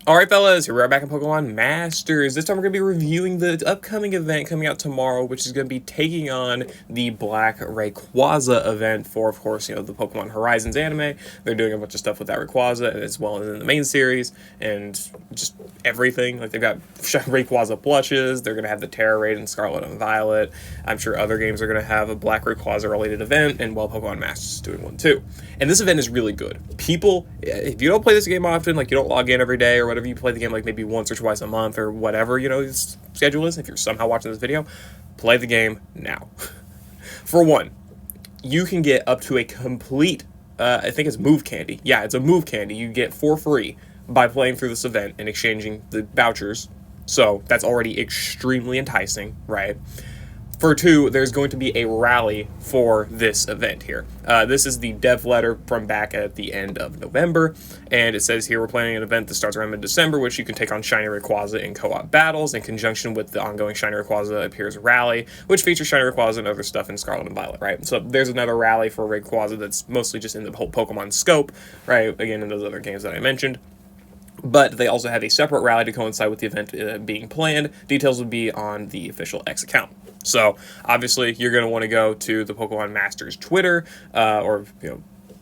Alright fellas, here we are back in Pokemon Masters. This time we're going to be reviewing the upcoming event coming out tomorrow, which is going to be taking on the Black Rayquaza event for, of course, the Pokemon Horizons anime. They're doing a bunch of stuff with that Rayquaza, as well as in the main series, and just everything. Like, they've got Rayquaza plushes, they're going to have the Terra Raid in Scarlet and Violet. I'm sure other games are going to have a Black Rayquaza related event, and well, Pokemon Masters is doing one too. And this event is really good. People, if you don't play this game often, like you don't log in every day or whatever, you play the game like maybe once or twice a month or whatever, your schedule is. If you're somehow watching this video, play the game now. For one, you can get up to a complete, I think it's move candy. Yeah, it's a move candy you get for free by playing through this event and exchanging the vouchers. So that's already extremely enticing, right? For two, there's going to be a rally for this event here. This is the dev letter from back at the end of November, and it says here we're planning an event that starts around mid-December, which you can take on Shiny Rayquaza in co-op battles. In conjunction with the ongoing Shiny Rayquaza appears Rally, which features Shiny Rayquaza and other stuff in Scarlet and Violet, right? So there's another rally for Rayquaza that's mostly just in the whole Pokemon scope, right? Again, in those other games that I mentioned. But they also have a separate rally to coincide with the event being planned. Details would be on the official X account. So, obviously, you're going to want to go to the Pokemon Masters Twitter, or,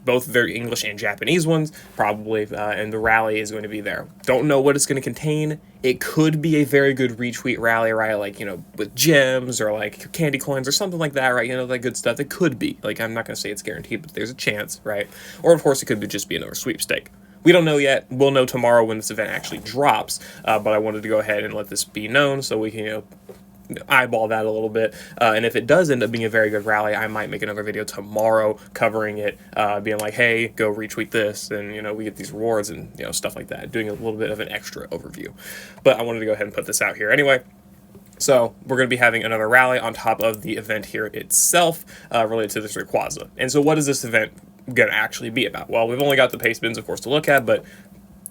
both their English and Japanese ones, probably, and the rally is going to be there. Don't know what it's going to contain. It could be a very good retweet rally, right? Like, with gems, or, like, candy coins, or something like that, right? That good stuff. It could be. Like, I'm not going to say it's guaranteed, but there's a chance, right? Or, of course, it could just be another sweepstake. We don't know yet. We'll know tomorrow when this event actually drops, but I wanted to go ahead and let this be known so we can, eyeball that a little bit. And if it does end up being a very good rally, I might make another video tomorrow covering it, being like, hey, go retweet this, and, we get these rewards and, stuff like that, doing a little bit of an extra overview. But I wanted to go ahead and put this out here anyway. So we're going to be having another rally on top of the event here itself, related to this Rayquaza. And so what is this event going to actually be about? Well, we've only got the paste bins, of course, to look at, but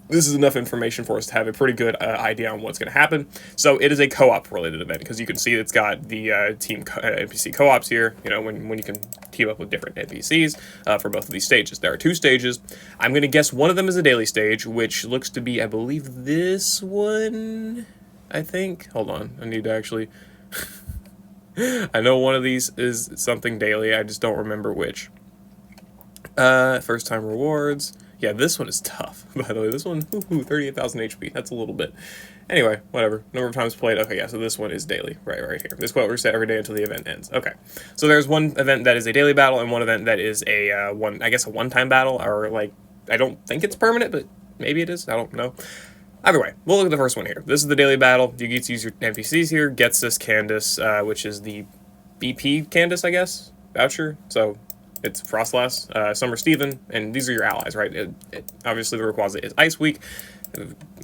this is enough information for us to have a pretty good idea on what's going to happen. So it is a co-op related event, because you can see it's got the team NPC co-ops here, when you can team up with different NPCs for both of these stages. There are two stages. I'm going to guess one of them is a daily stage, which looks to be, I believe, this one, I think. Hold on, I need to actually... I know one of these is something daily, I just don't remember which. First time rewards. Yeah, this one is tough, by the way. This one, 38,000 HP. That's a little bit. Anyway, whatever. Number of times played. Okay, yeah, so this one is daily, right here. This quote reset every day until the event ends. Okay, so there's one event that is a daily battle and one event that is a one-time battle, or like, I don't think it's permanent, but maybe it is. I don't know. Either way, we'll look at the first one here. This is the daily battle. You get to use your NPCs here. Gets this Candace, which is the BP Candace, I guess, voucher. So it's Frostlass, Summer Steven, and these are your allies, right? Obviously, the Rayquaza is Ice Week.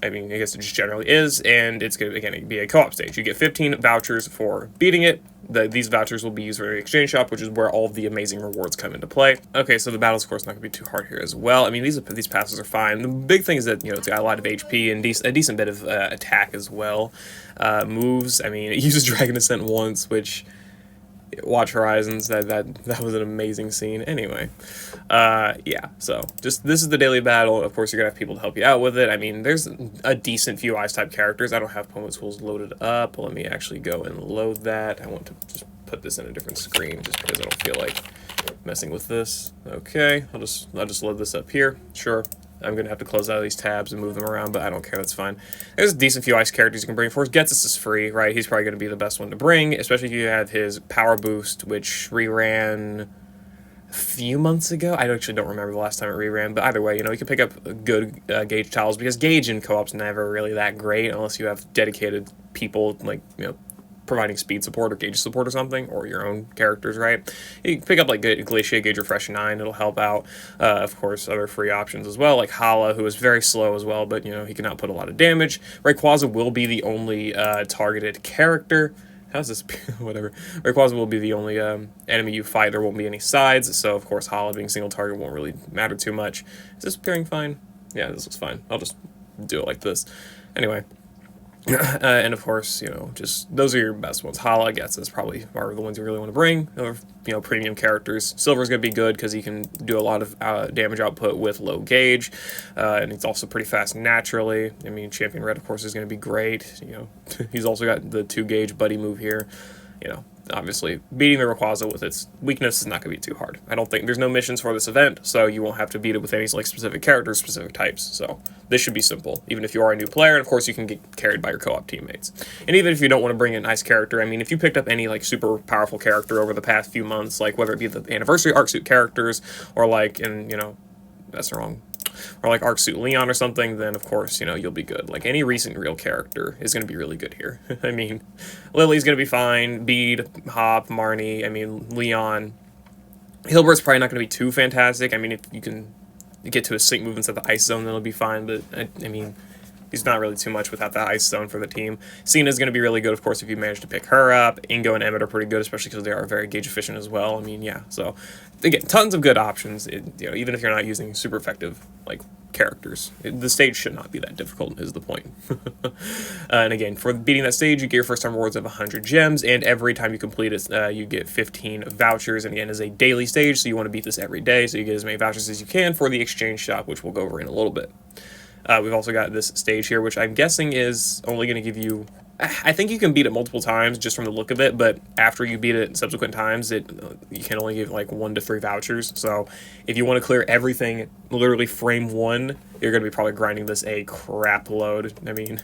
I mean, I guess it just generally is, and it's going to, again, be a co-op stage. You get 15 vouchers for beating it. These vouchers will be used for the exchange shop, which is where all of the amazing rewards come into play. Okay, so the battle's, of course, not going to be too hard here as well. I mean, these passes are fine. The big thing is that, it's got a lot of HP and a decent bit of attack as well. Moves, I mean, it uses Dragon Ascent once, which... Watch Horizons, that was an amazing scene. Anyway, yeah, so this is the daily battle. Of course, you're gonna have people to help you out with it. I mean, there's a decent few Ice type characters. I don't have Pokemon Schools loaded up. Let me actually go and load that. I want to just put this in a different screen just because I don't feel like messing with this. Okay, I'll just load this up here. Sure. I'm going to have to close out these tabs and move them around, but I don't care, that's fine. There's a decent few Ice characters you can bring. Of course, Getsus is free, right? He's probably going to be the best one to bring, especially if you have his Power Boost, which reran a few months ago. I actually don't remember the last time it reran, but either way, you can pick up good Gauge Towels, because Gauge in co-op's never really that great unless you have dedicated people, like, providing speed support or gauge support or something, or your own characters, right? You can pick up like Glaciate, Gauge Refresh 9, it'll help out. Of course, other free options as well, like Hala, who is very slow as well, but he can output a lot of damage. Rayquaza will be the only targeted character. How's this? Whatever. Rayquaza will be the only enemy you fight. There won't be any sides, so of course Hala being single target won't really matter too much. Is this appearing fine? Yeah, this looks fine. I'll just do it like this. Anyway. And of course, just those are your best ones. Hala gets is probably are the ones you really want to bring. Or, premium characters. Silver's going to be good because he can do a lot of damage output with low gauge, and he's also pretty fast naturally. I mean, Champion Red, of course, is going to be great. He's also got the 2 gauge buddy move here. Obviously, beating the Rayquaza with its weakness is not going to be too hard. I don't think there's no missions for this event, so you won't have to beat it with any specific characters, specific types. So this should be simple, even if you are a new player, and of course you can get carried by your co-op teammates. And even if you don't want to bring a nice character, I mean, if you picked up any super powerful character over the past few months, whether it be the anniversary Arc Suit characters or that's wrong. Or Arc Suit Leon or something, then of course, you'll be good. Any recent real character is going to be really good here. I mean, Lily's going to be fine, Bead, Hop, Marnie, I mean, Leon. Hilbert's probably not going to be too fantastic. I mean, if you can get to a sync move instead of the Ice Zone, then it'll be fine, but I mean, he's not really too much without the Ice Zone for the team. Cena's going to be really good, of course, if you manage to pick her up. Ingo and Emmett are pretty good, especially because they are very gauge efficient as well. I mean, yeah, so again, tons of good options. Even if you're not using super effective characters, the stage should not be that difficult is the point. And again, for beating that stage, you get your first time rewards of 100 gems, and every time you complete it, you get 15 vouchers. And again, it's a daily stage, so you want to beat this every day, so you get as many vouchers as you can for the exchange shop, which we'll go over in a little bit. We've also got this stage here, which I'm guessing is only going to give you... I think you can beat it multiple times just from the look of it, but after you beat it subsequent times, you can only give 1 to 3 vouchers. So if you want to clear everything, literally frame 1, you're going to be probably grinding this a crap load. I mean,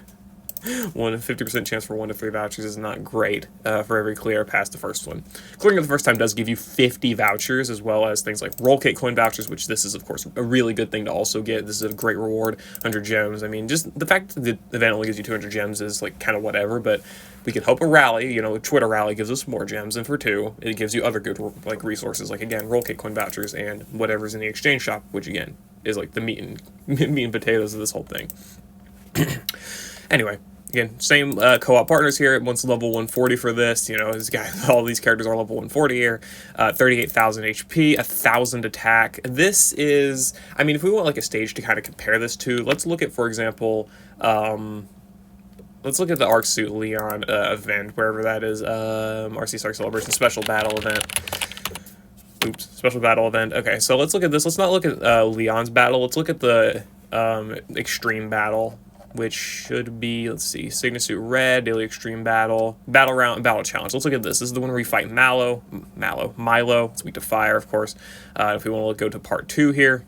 50% chance for 1 to 3 vouchers is not great for every clear past the first one. Clearing it the first time does give you 50 vouchers, as well as things like roll cake coin vouchers, which this is, of course, a really good thing to also get. This is a great reward, 100 gems. I mean, just the fact that the event only gives you 200 gems is kind of whatever, but we could hope a rally, Twitter rally gives us more gems, and for 2, it gives you other good resources, again, roll cake coin vouchers and whatever's in the exchange shop, which again is the meat and potatoes of this whole thing. Anyway, again, same co-op partners here. One's level 140 for this. All these characters are level 140 here. 38,000 HP, 1,000 attack. This is, I mean, if we want a stage to kind of compare this to, let's look at, for example, let's look at the Arc Suit Leon event, wherever that is. RC Star Celebration Special Battle event. Oops, Special Battle event. Okay, so let's look at this. Let's not look at Leon's battle. Let's look at the Extreme Battle, which should be, let's see, Signa Suit Red, Daily Extreme Battle, Battle Round, Battle Challenge. Let's look at this. This is the one where you fight Milo. It's weak to fire, of course. If we want to go to part 2 here,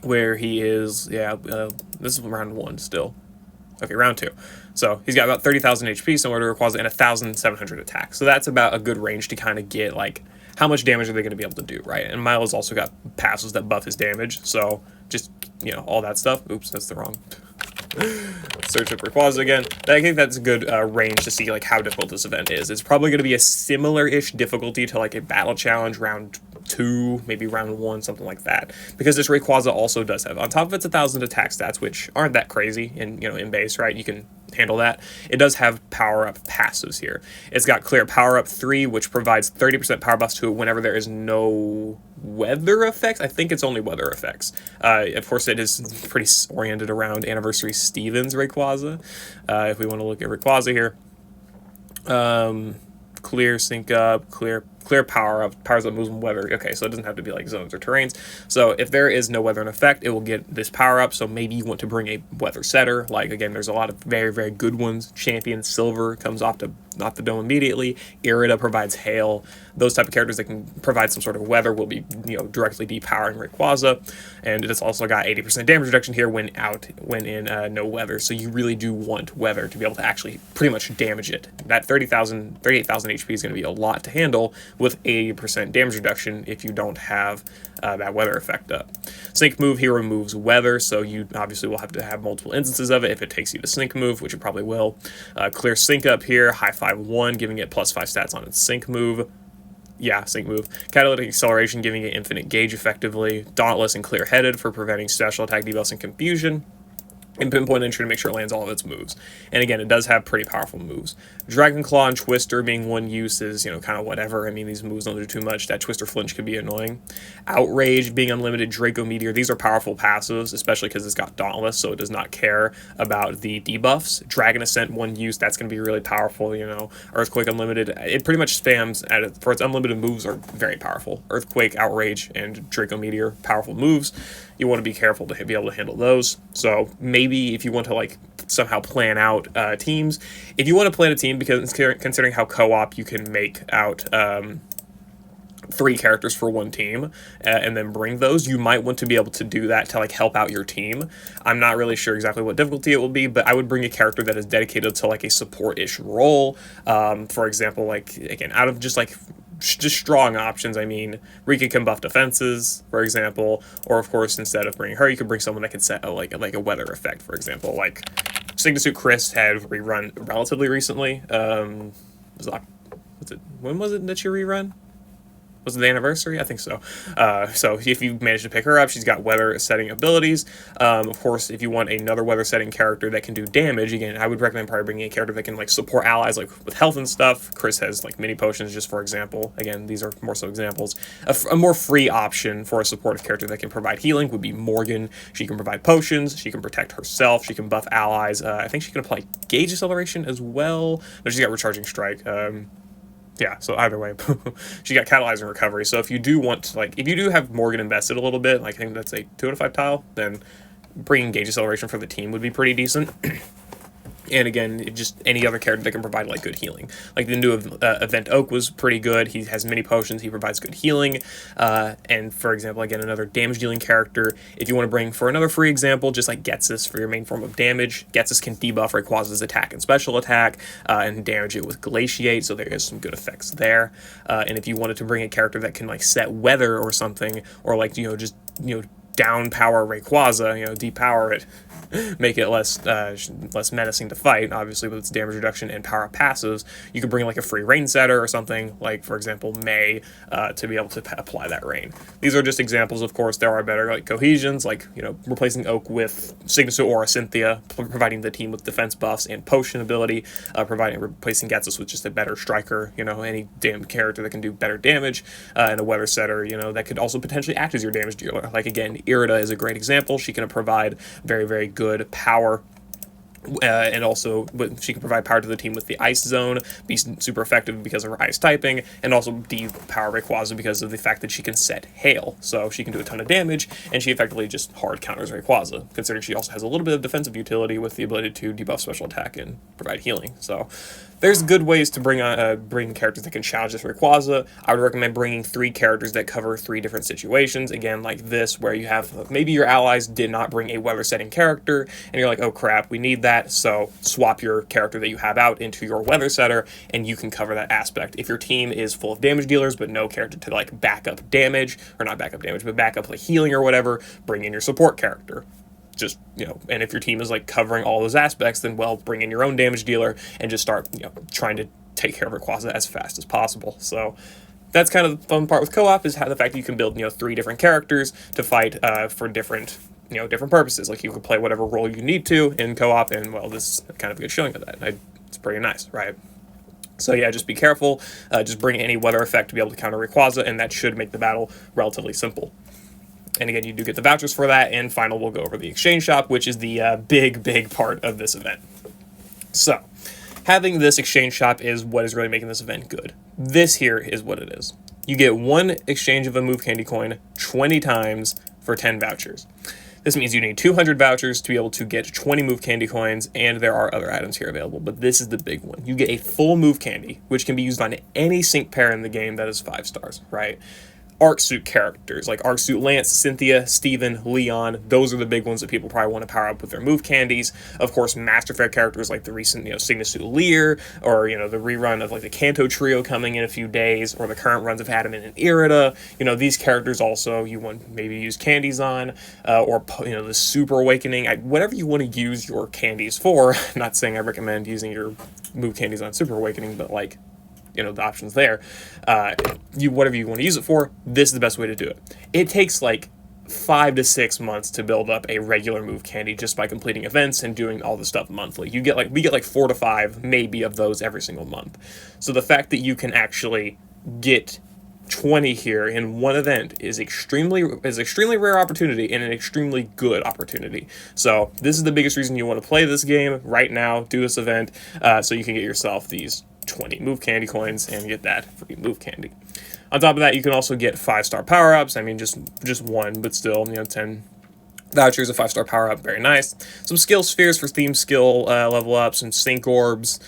where he is, this is round 1 still. Okay, round 2. So he's got about 30,000 HP, similar to Rayquaza, and 1,700 attack. So that's about a good range to kind of get, how much damage are they going to be able to do, right? And Milo's also got passes that buff his damage, so just, all that stuff. Oops, that's the wrong... Search up Rayquaza again. I think that's a good range to see how difficult this event is. It's probably going to be a similar-ish difficulty to a battle challenge round 2, maybe round 1, something like that. Because this Rayquaza also does have, on top of its 1,000 attack stats, which aren't that crazy in base, right? You can handle that. It does have power-up passives here. It's got Clear Power-Up 3, which provides 30% power buffs to it whenever there is no weather effects. I think it's only weather effects. Of course, it is pretty oriented around Anniversary Stevens Rayquaza. If we want to look at Rayquaza here, Clear Sync Up, Clear Power Up, powers up moves and weather. Okay, so it doesn't have to be zones or terrains. So if there is no weather in effect, it will get this power up. So maybe you want to bring a weather setter. Again, there's a lot of very, very good ones. Champion Silver comes off the dome immediately. Eriott provides hail. Those type of characters that can provide some sort of weather will be, directly depowering Rayquaza. And it's also got 80% damage reduction here when in no weather. So you really do want weather to be able to actually pretty much damage it. That 38,000 HP is going to be a lot to handle with 80% damage reduction if you don't have that weather effect up. Sync Move here removes weather, so you obviously will have to have multiple instances of it if it takes you to Sync Move, which it probably will. Clear Sync Up here, High Five 1, giving it +5 stats on its Sync Move. Yeah, Sync Move. Catalytic Acceleration, giving it infinite gauge effectively. Dauntless and Clear-Headed for preventing special attack debuffs and confusion. and pinpoint entry to make sure it lands all of its moves. And again, it does have pretty powerful moves. Dragon Claw and Twister being one use is, kind of whatever. I mean, these moves don't do too much. That Twister flinch could be annoying. Outrage being unlimited. Draco Meteor. These are powerful passives, especially because it's got Dauntless, so it does not care about the debuffs. Dragon Ascent, one use, that's going to be really powerful, Earthquake Unlimited. It pretty much spams for its unlimited moves are very powerful. Earthquake, Outrage, and Draco Meteor, powerful moves. You want to be careful to be able to handle those. So maybe if you want to somehow plan out teams, if you want to plan a team, because considering how co-op you can make out 3 characters for one team and then bring those, you might want to be able to do that to help out your team. I'm not really sure exactly what difficulty it will be, but I would bring a character that is dedicated to a support-ish role. For example, again, out of just strong options, I mean, Rika can buff defenses, for example, or of course, instead of bringing her, you could bring someone that could set a weather effect, for example. Signasuit Chris had rerun relatively recently. When was it that she rerun? Was it the anniversary? I think so. So if you manage to pick her up, she's got weather setting abilities. Of course, if you want another weather setting character that can do damage, again, I would recommend probably bringing a character that can support allies with health and stuff. Chris has mini potions, just for example. Again, these are more so examples. A more free option for a supportive character that can provide healing would be Morgan. She can provide potions. She can protect herself. She can buff allies. I think she can apply gauge acceleration as well. No, she's got recharging strike. Yeah, so either way, she got catalyzing recovery. So if you do want if you do have Morgan invested a little bit, I think that's a 2 out of 5 tile, then bringing gauge acceleration for the team would be pretty decent. And again, just any other character that can provide good healing. The new Event Oak was pretty good. He has mini potions. He provides good healing. And for example, again, another damage dealing character. If you want to bring, for another free example, just Getsus for your main form of damage. Getsus can debuff Rayquaza's attack and special attack and damage it with Glaciate. So there is some good effects there. And if you wanted to bring a character that can set weather or something, or just down power Rayquaza, depower it, make it less menacing to fight, obviously with its damage reduction and power passives, you could bring a free rain setter or something, for example May, to be able to apply that rain. These are just examples. Of course, there are better cohesions, replacing Oak with Signasuit Aura Cynthia, providing the team with defense buffs and potion ability, replacing Getsus with just a better striker, any damn character that can do better damage, and a weather setter, that could also potentially act as your damage dealer. Again, Eriott is a great example. She can provide very, very good power. And also, she can provide power to the team with the Ice Zone, be super effective because of her Ice typing, and also depower Rayquaza because of the fact that she can set Hail. So she can do a ton of damage, and she effectively just hard counters Rayquaza, considering she also has a little bit of defensive utility with the ability to debuff special attack and provide healing. So there's good ways to bring characters that can challenge this Rayquaza. I would recommend bringing 3 characters that cover 3 different situations. Again, like this, where you have maybe your allies did not bring a weather setting character, and you're like, oh crap, we need that. So swap your character that you have out into your weather setter, and you can cover that aspect. If your team is full of damage dealers, but no character to back up damage, or not back up damage, but back up healing or whatever, bring in your support character. Just, and if your team is covering all those aspects, then bring in your own damage dealer and just start, trying to take care of Rayquaza as fast as possible. So that's kind of the fun part with co-op, is how the fact that you can build, 3 different characters to fight for different purposes. You could play whatever role you need to in co-op, and this is kind of a good showing of that. It's pretty nice, right? So yeah, just be careful. Just bring any weather effect to be able to counter Rayquaza, and that should make the battle relatively simple. And again, you do get the vouchers for that, and final, we'll go over the exchange shop, which is the big part of this event. So, having this exchange shop is what is really making this event good. This here is what it is. You get 1 exchange of a move candy coin 20 times for 10 vouchers. This means you need 200 vouchers to be able to get 20 move candy coins, and there are other items here available, but this is the big one. You get a full move candy, which can be used on any sync pair in the game that is 5 stars, right? Arc Suit characters, like Arc Suit Lance, Cynthia, Steven, Leon, those are the big ones that people probably want to power up with their move candies. Of course, Master Fair characters like the recent, Signasuit Lear, or, the rerun of, the Kanto Trio coming in a few days, or the current runs of Datamine and Eriott. These characters also you want maybe use candies on, or, the Super Awakening, whatever you want to use your candies for. I'm not saying I recommend using your move candies on Super Awakening, but, the options there. Whatever you want to use it for, this is the best way to do it. It takes 5 to 6 months to build up a regular move candy just by completing events and doing all the stuff monthly. We get like 4 to 5 maybe of those every single month. So the fact that you can actually get 20 here in one event is extremely rare opportunity and an extremely good opportunity. So this is the biggest reason you want to play this game right now. Do this event so you can get yourself these 20 move candy coins and get that free move candy. On top of that, you can also get 5-star power-ups. I mean, just one, but still, 10 vouchers, a 5-star power-up, very nice. Some skill spheres for theme skill level ups, some sync orbs,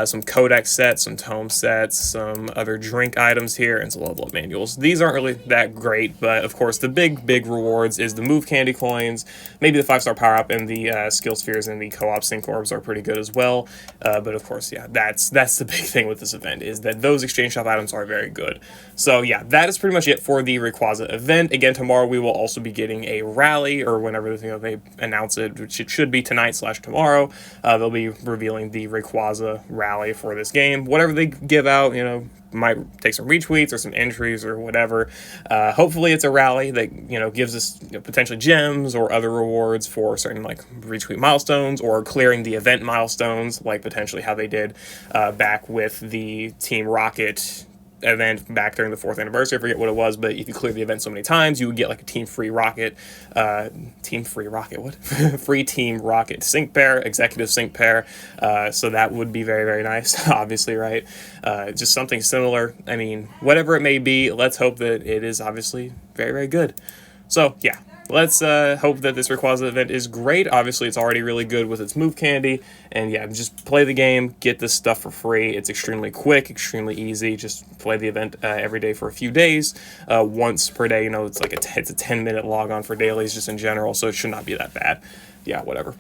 some codex sets, some tome sets, some other drink items here, and some level up manuals. These aren't really that great, but of course the big rewards is the move candy coins, maybe the 5-star power-up, and the skill spheres and the co-op sync orbs are pretty good as well. But of course, yeah, that's the big thing with this event, is that those exchange shop items are very good. So yeah, that is pretty much it for the Rayquaza event. Again, tomorrow we will also be getting a rally, or whenever they announce it, which it should be tonight/tomorrow. They'll be revealing the Rayquaza rally for this game. Whatever they give out, might take some retweets or some entries or whatever. Hopefully it's a rally that, gives us potentially gems or other rewards for certain like retweet milestones or clearing the event milestones, like potentially how they did back with the Team Rocket event back during the 4th anniversary. I forget what it was, but if you clear the event so many times, you would get like a free Team Rocket sync pair, executive sync pair. So that would be very, very nice, obviously, right? Just something similar. I mean, whatever it may be, let's hope that it is obviously very, very good. So yeah, let's hope that this Rayquaza event is great. Obviously, it's already really good with its move candy. And yeah, just play the game, get this stuff for free. It's extremely quick, extremely easy. Just play the event every day for a few days, once per day. It's like it's a 10-minute logon for dailies just in general, so it should not be that bad. Yeah, whatever.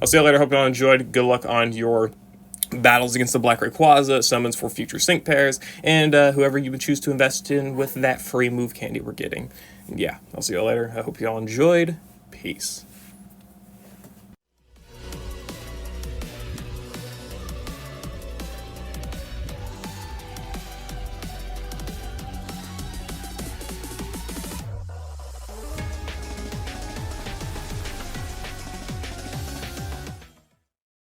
I'll see you later. Hope you all enjoyed. Good luck on your battles against the Black Rayquaza, summons for future sync pairs, and whoever you would choose to invest in with that free move candy we're getting. And yeah, I'll see you all later. I hope you all enjoyed. Peace.